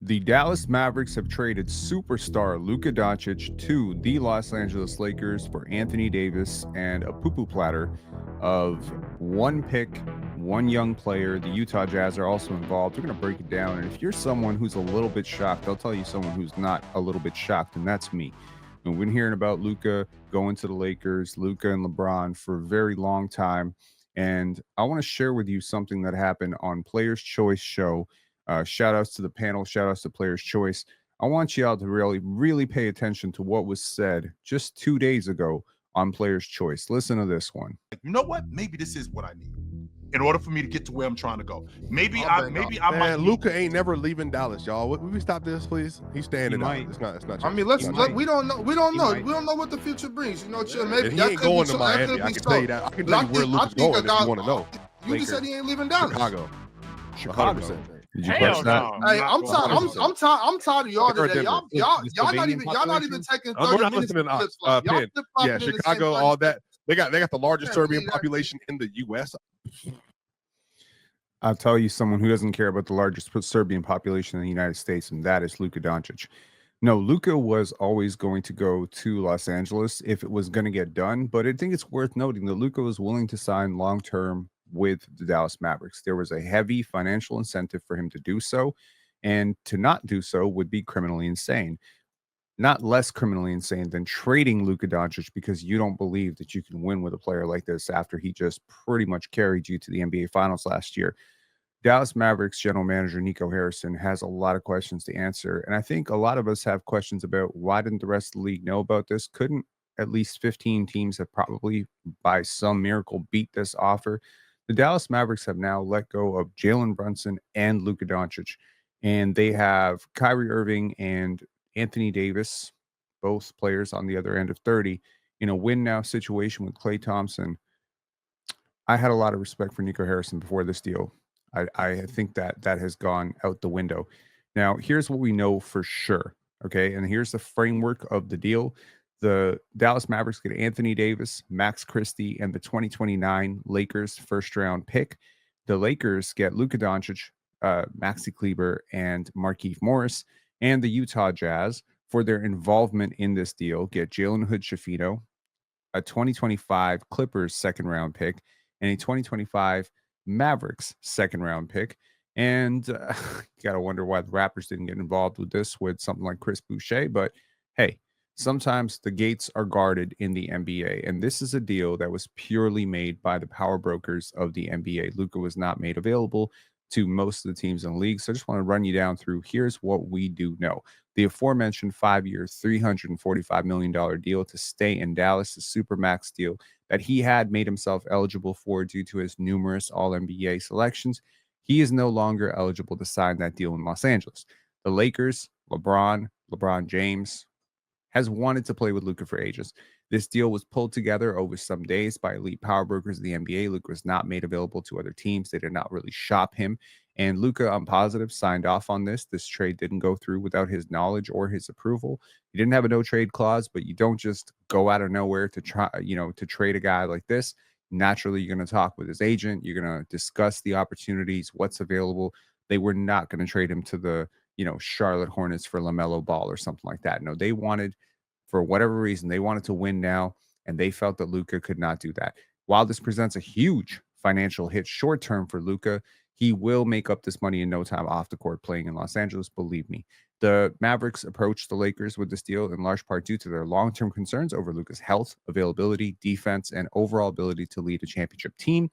The Dallas Mavericks have traded superstar Luka Dončić to the Los Angeles Lakers for Anthony Davis and a poo-poo platter of one pick, one young player. The Utah Jazz are also involved. We're going to break it down. And if you're someone who's a little bit shocked, I'll tell you someone who's not a little bit shocked, and that's me. And we've been hearing about Luka going to the Lakers, Luka and LeBron for a very long time. And I want to share with you something that happened on Players Choice Show. Shout outs to the panel, shout outs to Players Choice. I want you all to really, really pay attention to what was said just 2 days ago on Players Choice. Listen to this one. You know what? Maybe this is what I need in order for me to get to where I'm trying to go. Maybe I Man, might. Luka ain't never leaving Dallas, y'all. Will we stop this, please? He's staying in Dallas. It's not. I mean, we don't know. We don't know what the future brings. You know, maybe he ain't going to Miami. I can tell you that. I can tell you where Luka's going if you want to know. You just said he ain't leaving Dallas. Chicago. Did you catch that? Hey, I'm tired of y'all today. Y'all not even taking 30 minutes to flip flop. Yeah, Chicago, all that. They got the largest Serbian population in the U.S. I'll tell you someone who doesn't care about the largest Serbian population in the United States, and that is Luka Dončić. No, Luka was always going to go to Los Angeles if it was going to get done, but I think it's worth noting that Luka was willing to sign long-term with the Dallas Mavericks. There was a heavy financial incentive for him to do so, and to not do so would be criminally insane. Not less criminally insane than trading Luka Dončić because you don't believe that you can win with a player like this after he just pretty much carried you to the NBA Finals last year. Dallas Mavericks general manager Nico Harrison has a lot of questions to answer, and I think a lot of us have questions about why didn't the rest of the league know about this? Couldn't at least 15 teams have probably, by some miracle, beat this offer? The Dallas Mavericks have now let go of Jalen Brunson and Luka Dončić, and they have Kyrie Irving and Anthony Davis, both players on the other end of 30, in a win-now situation with Klay Thompson. I had a lot of respect for Nico Harrison before this deal. I think that has gone out the window. Now, here's what we know for sure, okay? And here's the framework of the deal. The Dallas Mavericks get Anthony Davis, Max Christie, and the 2029 Lakers first-round pick. The Lakers get Luka Dončić, Maxi Kleber, and Markieff Morris, and the Utah Jazz, for their involvement in this deal, get Jalen Hood-Schifino, a 2025 Clippers second-round pick, and a 2025 Mavericks second-round pick. And you got to wonder why the Raptors didn't get involved with this with something like Chris Boucher. But hey, sometimes the gates are guarded in the NBA, and this is a deal that was purely made by the power brokers of the NBA. Luka was not made available to most of the teams in the league. So I just want to run you down through. Here's what we do know. The aforementioned 5-year, $345 million deal to stay in Dallas, the Supermax deal that he had made himself eligible for due to his numerous All-NBA selections. He is no longer eligible to sign that deal in Los Angeles. The Lakers, LeBron James, has wanted to play with Luka for ages. This deal was pulled together over some days by elite power brokers of the NBA. Luka was not made available to other teams. They did not really shop him. And Luka, I'm positive, signed off on this. This trade didn't go through without his knowledge or his approval. He didn't have a no-trade clause, but you don't just go out of nowhere to try, to trade a guy like this. Naturally, you're going to talk with his agent. You're going to discuss the opportunities, what's available. They were not going to trade him to the, Charlotte Hornets for LaMelo Ball or something like that. No, they wanted, for whatever reason, they wanted to win now, and they felt that Luka could not do that. While this presents a huge financial hit short-term for Luka, he will make up this money in no time off the court playing in Los Angeles, believe me. The Mavericks approached the Lakers with this deal in large part due to their long-term concerns over Luka's health, availability, defense, and overall ability to lead a championship team.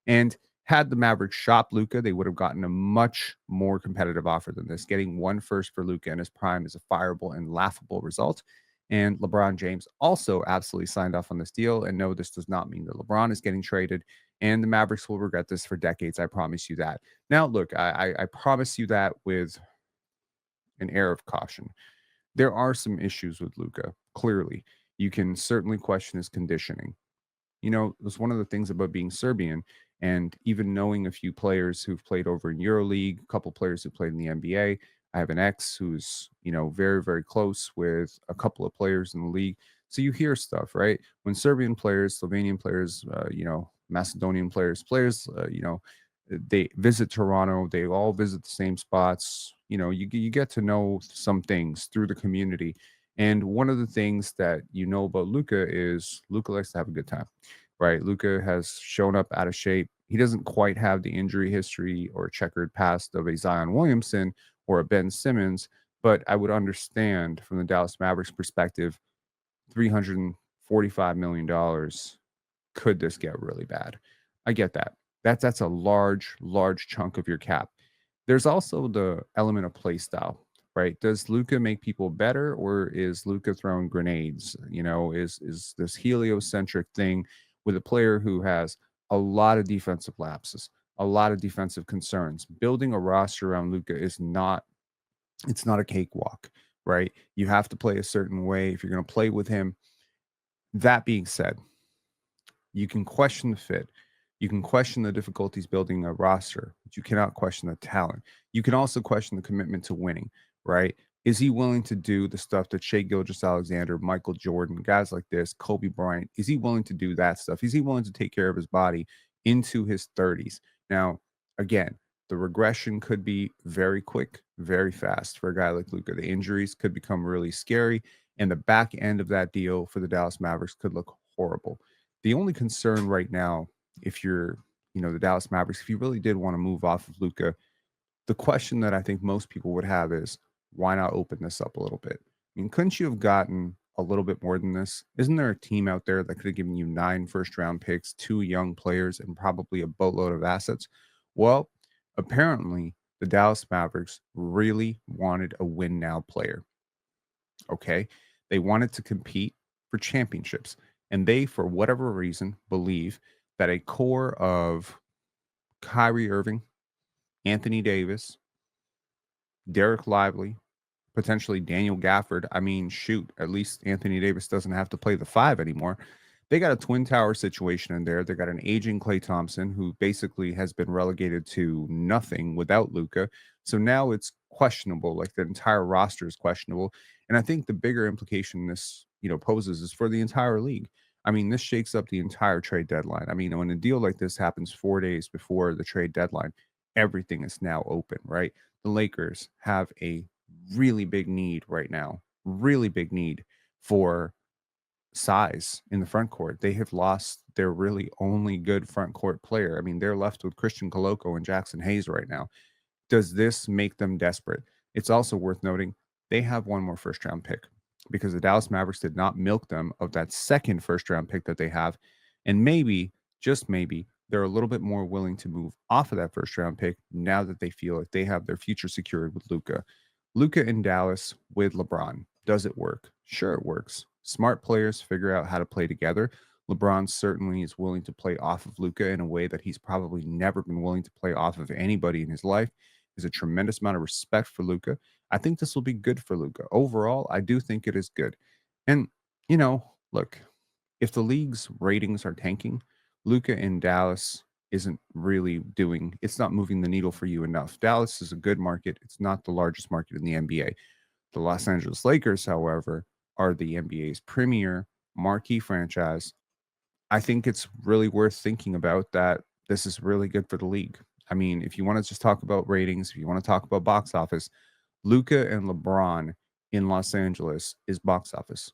And had the Mavericks shopped Luka, they would have gotten a much more competitive offer than this. Getting one first for Luka in his prime is a fireable and laughable result. And LeBron James also absolutely signed off on this deal. And no, this does not mean that LeBron is getting traded. And the Mavericks will regret this for decades. I promise you that. Now, look, I promise you that with an air of caution. There are some issues with Luka, clearly. You can certainly question his conditioning. It's one of the things about being Serbian and even knowing a few players who've played over in EuroLeague, a couple players who played in the NBA. I have an ex who's, very, very close with a couple of players in the league. So you hear stuff, right? When Serbian players, Slovenian players, Macedonian players, they visit Toronto, they all visit the same spots, you get to know some things through the community. And one of the things that you know about Luka is Luka likes to have a good time, right? Luka has shown up out of shape. He doesn't quite have the injury history or checkered past of a Zion Williamson or a Ben Simmons, but I would understand from the Dallas Mavericks perspective, $345 million, could this get really bad? I get that. That's a large chunk of your cap. There's also the element of play style, right? Does Luka make people better, or is Luka throwing grenades? Is this heliocentric thing with a player who has a lot of defensive lapses, a lot of defensive concerns? Building a roster around Luka is not it's not a cakewalk, right? You have to play a certain way if you're going to play with him. That being said, you can question the fit. You can question the difficulties building a roster, but you cannot question the talent. You can also question the commitment to winning, right? Is he willing to do the stuff that Shai Gilgeous-Alexander, Michael Jordan, guys like this, Kobe Bryant, is he willing to do that stuff? Is he willing to take care of his body into his 30s? Now, again, the regression could be very quick, very fast for a guy like Luka. The injuries could become really scary, and the back end of that deal for the Dallas Mavericks could look horrible. The only concern right now, if you're, the Dallas Mavericks, if you really did want to move off of Luka, the question that I think most people would have is, why not open this up a little bit? I mean, couldn't you have gotten a little bit more than this? Isn't there a team out there that could have given you 9 first-round picks, 2 young players, and probably a boatload of assets? Well, apparently, the Dallas Mavericks really wanted a win-now player. Okay? They wanted to compete for championships. And they, for whatever reason, believe that a core of Kyrie Irving, Anthony Davis, Derek Lively, potentially Daniel Gafford. I mean, shoot, at least Anthony Davis doesn't have to play the 5 anymore. They got a twin tower situation in there. They got an aging Klay Thompson who basically has been relegated to nothing without Luka. So now it's questionable. Like the entire roster is questionable. And I think the bigger implication this, poses is for the entire league. I mean, this shakes up the entire trade deadline. I mean, when a deal like this happens 4 days before the trade deadline, everything is now open, right? The Lakers have a really big need right now, really big need for size in the front court. They have lost their really only good front court player. I mean, they're left with Christian Coloco and Jackson Hayes right now. Does this make them desperate? It's also worth noting they have one more first round pick because the Dallas Mavericks did not milk them of that second first round pick that they have. And maybe, just maybe, they're a little bit more willing to move off of that first round pick now that they feel like they have their future secured with Luka. Luka in Dallas with LeBron. Does it work? Sure, it works. Smart players figure out how to play together. LeBron certainly is willing to play off of Luka in a way that he's probably never been willing to play off of anybody in his life. There's a tremendous amount of respect for Luka. I think this will be good for Luka. Overall, I do think it is good. And, look, if the league's ratings are tanking, Luka in Dallas isn't really it's not moving the needle for you enough. Dallas is a good market. It's not the largest market in the NBA. The Los Angeles Lakers, however, are the NBA's premier marquee franchise. I think it's really worth thinking about that. This is really good for the league. I mean, if you want to just talk about ratings, if you want to talk about box office, Luka and LeBron in Los Angeles is box office.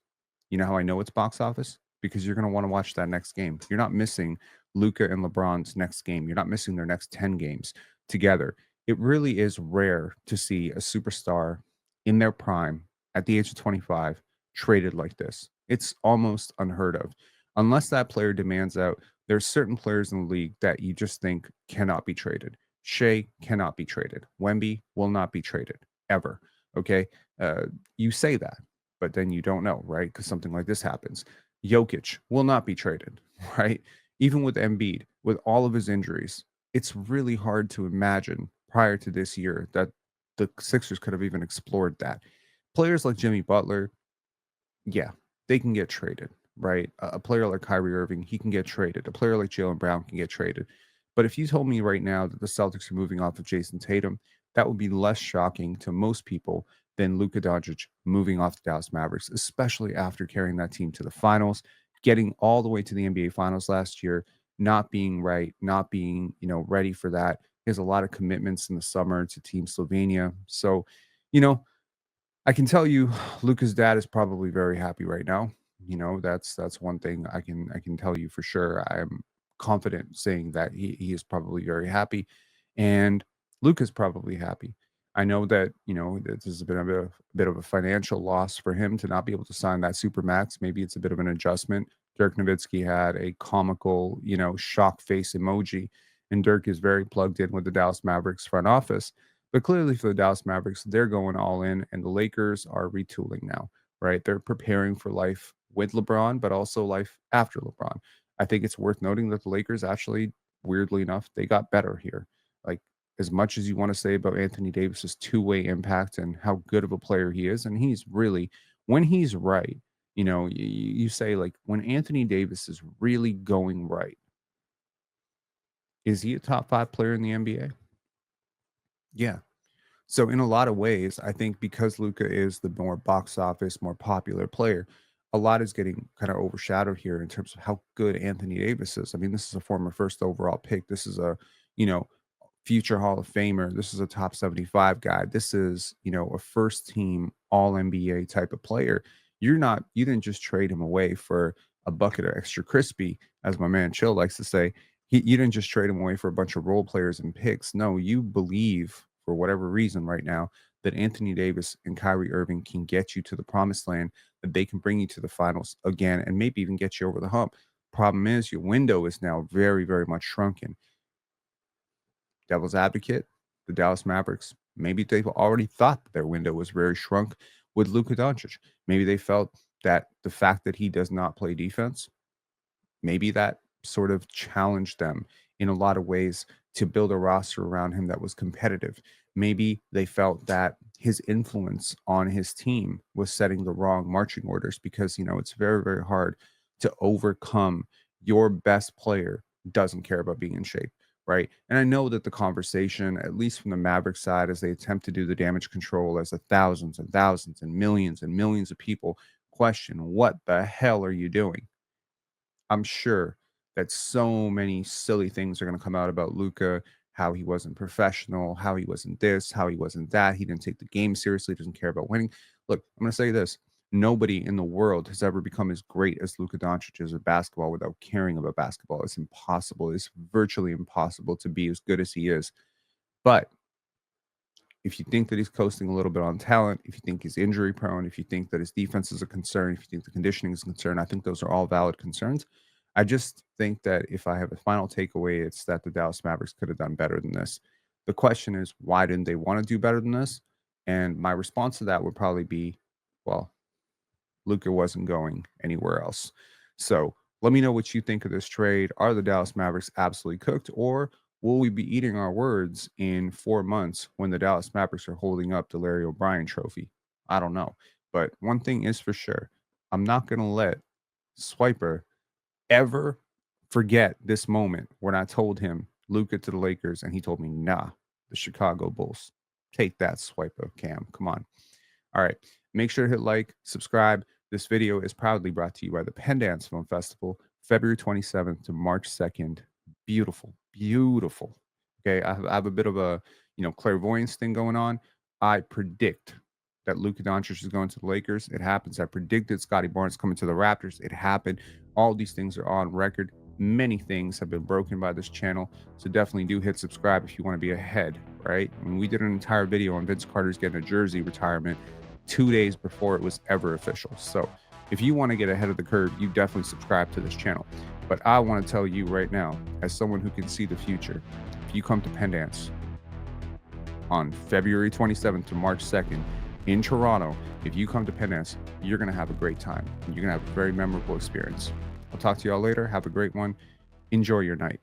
You know how I know it's box office? Because you're going to want to watch that next game. You're not missing Luka and LeBron's next game. You're not missing their next 10 games together. It really is rare to see a superstar in their prime at the age of 25 traded like this. It's almost unheard of. Unless that player demands out, there's certain players in the league that you just think cannot be traded. Shai cannot be traded. Wemby will not be traded ever. Okay. You say that, but then you don't know, right? Because something like this happens. Jokic will not be traded, right? Even with Embiid, with all of his injuries, it's really hard to imagine prior to this year that the Sixers could have even explored that. Players like Jimmy Butler, yeah, they can get traded, right? A player like Kyrie Irving, he can get traded. A player like Jaylen Brown can get traded. But if you told me right now that the Celtics are moving off of Jason Tatum, that would be less shocking to most people than Luka Dončić moving off the Dallas Mavericks, especially after carrying that team to the finals, getting all the way to the NBA finals last year, not being right, not being, ready for that. He has a lot of commitments in the summer to Team Slovenia. So, you know, I can tell you Luka's dad is probably very happy right now. That's one thing I can tell you for sure. I'm confident saying that he is probably very happy, and Luka's probably happy. I know that, this has been a bit of a financial loss for him to not be able to sign that super max. Maybe it's a bit of an adjustment. Dirk Nowitzki had a comical, shock face emoji, and Dirk is very plugged in with the Dallas Mavericks front office. But clearly for the Dallas Mavericks, they're going all in, and the Lakers are retooling now, right? They're preparing for life with LeBron, but also life after LeBron. I think it's worth noting that the Lakers actually, weirdly enough, they got better here. Like, as much as you want to say about Anthony Davis's two-way impact and how good of a player he is, and he's really, when he's right, you say, like, when Anthony Davis is really going right, is he a top 5 player in the NBA? Yeah. So in a lot of ways, I think because Luca is the more box office, more popular player, a lot is getting kind of overshadowed here in terms of how good Anthony Davis is. I mean, this is a former first overall pick. This is a, you know, future Hall of Famer. This is a top 75 guy. This is, a first team all NBA type of player. You didn't just trade him away for a bucket of extra crispy, as my man Chill likes to say. You didn't just trade him away for a bunch of role players and picks. No, you believe for whatever reason right now that Anthony Davis and Kyrie Irving can get you to the promised land, that they can bring you to the finals again and maybe even get you over the hump. Problem is, your window is now very, very much shrunken. Devil's advocate, the Dallas Mavericks, maybe they've already thought that their window was very shrunk with Luka Dončić. Maybe they felt that the fact that he does not play defense, maybe that sort of challenged them in a lot of ways to build a roster around him that was competitive. Maybe they felt that his influence on his team was setting the wrong marching orders because, it's very, very hard to overcome your best player doesn't care about being in shape, right? And I know that the conversation, at least from the Maverick side, as they attempt to do the damage control, as the thousands and thousands and millions of people question, what the hell are you doing? I'm sure that so many silly things are going to come out about Luka, how he wasn't professional, how he wasn't this, how he wasn't that. He didn't take the game seriously, doesn't care about winning. Look, I'm going to say this. Nobody in the world has ever become as great as Luka Dončić is at basketball without caring about basketball. It's impossible. It's virtually impossible to be as good as he is. But if you think that he's coasting a little bit on talent, if you think he's injury prone, if you think that his defense is a concern, if you think the conditioning is a concern, I think those are all valid concerns. I just think that if I have a final takeaway, it's that the Dallas Mavericks could have done better than this. The question is, why didn't they want to do better than this? And my response to that would probably be, well, Luka wasn't going anywhere else. So let me know what you think of this trade. Are the Dallas Mavericks absolutely cooked, or will we be eating our words in 4 months when the Dallas Mavericks are holding up the Larry O'Brien trophy? I don't know. But one thing is for sure, I'm not going to let Swiper ever forget this moment when I told him Luka to the Lakers and he told me, nah, the Chicago Bulls. Take that, Swiper Cam. Come on. All right. Make sure to hit like, subscribe. This video is proudly brought to you by the Pendance Film Festival, February 27th to March 2nd. Beautiful, beautiful. Okay. I have a bit of a, clairvoyance thing going on. I predict that Luka Dončić is going to the Lakers. It happens. I predicted Scottie Barnes coming to the Raptors. It happened. All these things are on record. Many things have been broken by this channel. So definitely do hit subscribe if you want to be ahead, right? I mean, we did an entire video on Vince Carter's getting a jersey retirement 2 days before it was ever official. So if you want to get ahead of the curve, you definitely subscribe to this channel. But I want to tell you right now, as someone who can see the future, if you come to Pendance on February 27th to March 2nd, in Toronto, if you come to Pendance, you're going to have a great time. You're going to have a very memorable experience. I'll talk to y'all later. Have a great one. Enjoy your night.